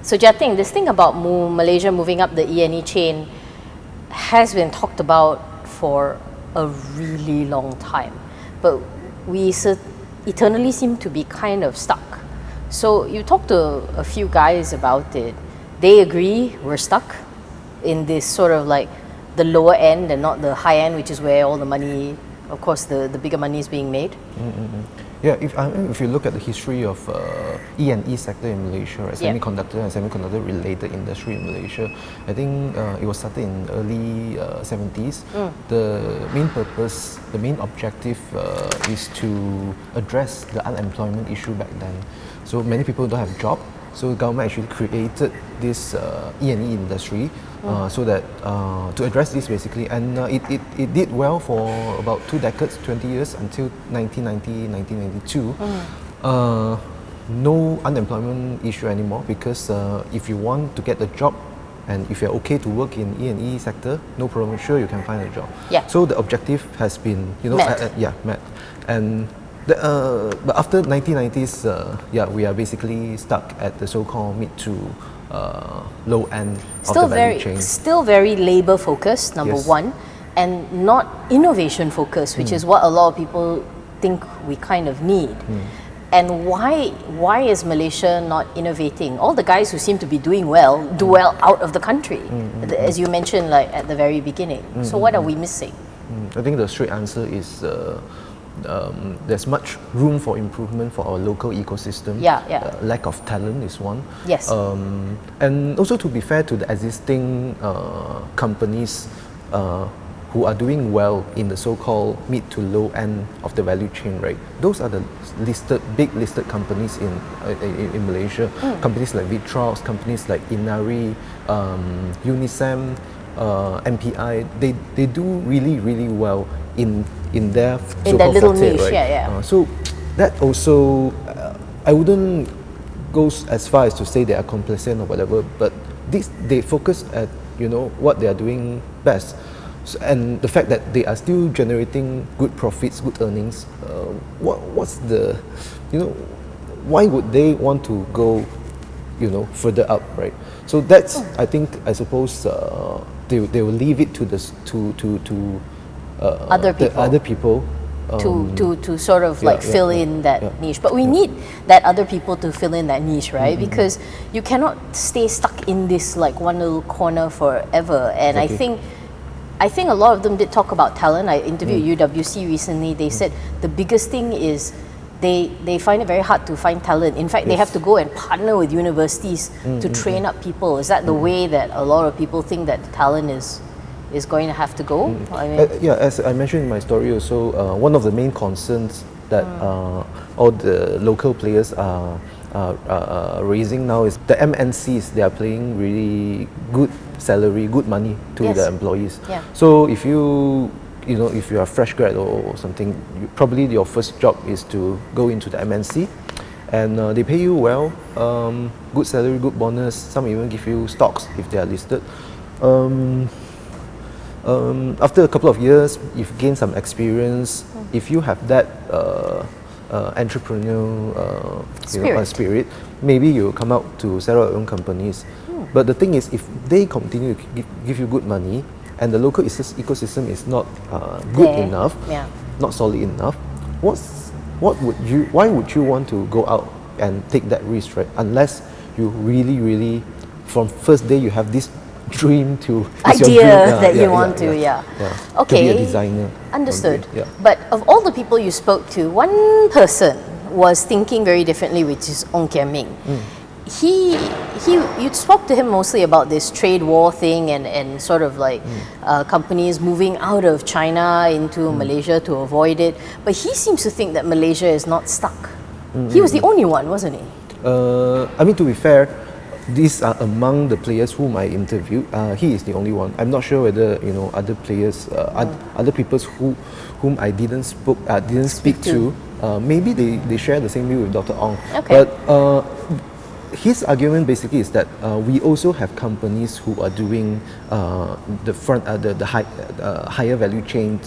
So Jating, this thing about Malaysia moving up the E&E chain has been talked about for a really long time, but we eternally seem to be kind of stuck. So you talk to a few guys about it, they agree we're stuck in this sort of like the lower end and not the high end, which is where all the money, of course, the bigger money is being made. Yeah, if you look at the history of E&E sector in Malaysia, right, semiconductor and semiconductor related industry in Malaysia, I think it was started in early 70s. The main purpose, the main objective is to address the unemployment issue back then. So many people don't have job. So the government actually created this E&E industry so that to address this basically, and it did well for about 2 decades, 20 years until 1990, 1992. No unemployment issue anymore because if you want to get a job and if you're okay to work in E&E sector, no problem, sure you can find a job. Yeah. So the objective has been, met. And but after 1990s, we are basically stuck at the so-called mid to low end of the value chain. Still very labor focused, number one, and not innovation focused, which is what a lot of people think we kind of need. And why is Malaysia not innovating? All the guys who seem to be doing well do well out of the country, as you mentioned, like at the very beginning. So what are we missing? I think the straight answer is there's much room for improvement for our local ecosystem. Lack of talent is one. Yes. And also to be fair to the existing companies who are doing well in the so-called mid to low end of the value chain, right? Those are the big listed companies in Malaysia. Companies like Vitrox, companies like Inari, Unisem, MPI. They do really well in their so-called little forte, niche, right? So that also, I wouldn't go as far as to say they are complacent or whatever, but they focus at what they are doing best. So, and the fact that they are still generating good profits, good earnings, what's the, why would they want to go, further up, right? So that's, I suppose, they will leave it to other people to sort of fill in that niche. But we need that other people to fill in that niche, right? Because you cannot stay stuck in this like one little corner forever. And I think a lot of them did talk about talent. I interviewed UWC recently. They said the biggest thing is they find it very hard to find talent. In fact, they have to go and partner with universities to train up people. Is that the way that a lot of people think that talent is going to have to go? I mean, as I mentioned in my story also, one of the main concerns that all the local players are raising now is the MNCs. They are paying really good salary, good money to the employees. So if if you are a fresh grad or something, probably your first job is to go into the MNC, and they pay you well, good salary, good bonus. Some even give you stocks if they are listed. After a couple of years, if you gain some experience, if you have that entrepreneurial spirit, maybe you come out to set up your own companies. But the thing is, if they continue to give you good money, and the local ecosystem is not good enough, not solid enough, why would you want to go out and take that risk, right? Unless you really, from first day you have this dream to you want to okay, to be a designer. Understood. But of all the people you spoke to, one person was thinking very differently, which is Ong Kian Ming. You spoke to him mostly about this trade war thing and sort of like companies moving out of China into Malaysia to avoid it. But he seems to think that Malaysia is not stuck. He was the only one, wasn't he? I mean, to be fair, these are among the players whom I interviewed. He is the only one. I'm not sure whether other players, other people whom I didn't speak to. Maybe they share the same view with Dr. Ong. Okay. But his argument basically is that we also have companies who are doing the higher value chain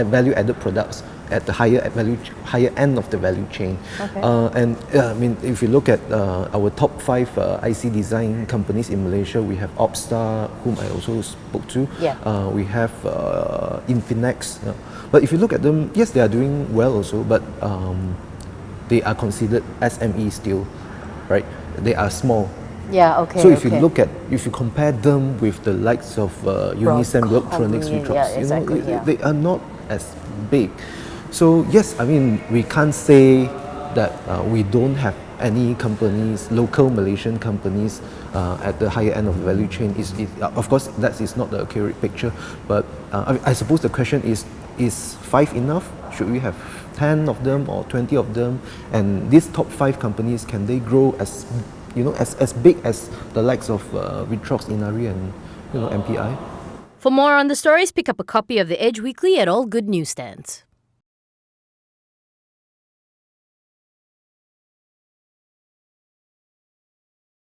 value added products, at the higher end of the value chain. Okay. I mean, if you look at our top 5 IC design companies in Malaysia, we have Opstar, whom I also spoke to. Yeah. We have Infinex. But if you look at them, yes, they are doing well also, but they are considered SME still, right? They are small. Yeah, okay. So if you compare them with the likes of Unisem, Worktronics, Vitrox, exactly, they are not as big. So yes, I mean, we can't say that we don't have any companies, local Malaysian companies at the higher end of the value chain. Of course, that is not the accurate picture, but I suppose the question is 5 enough? Should we have 10 of them or 20 of them? And these top 5 companies, can they grow as big as the likes of Vitrox, Inari, and MPI? For more on the stories, pick up a copy of The Edge Weekly at all good newsstands.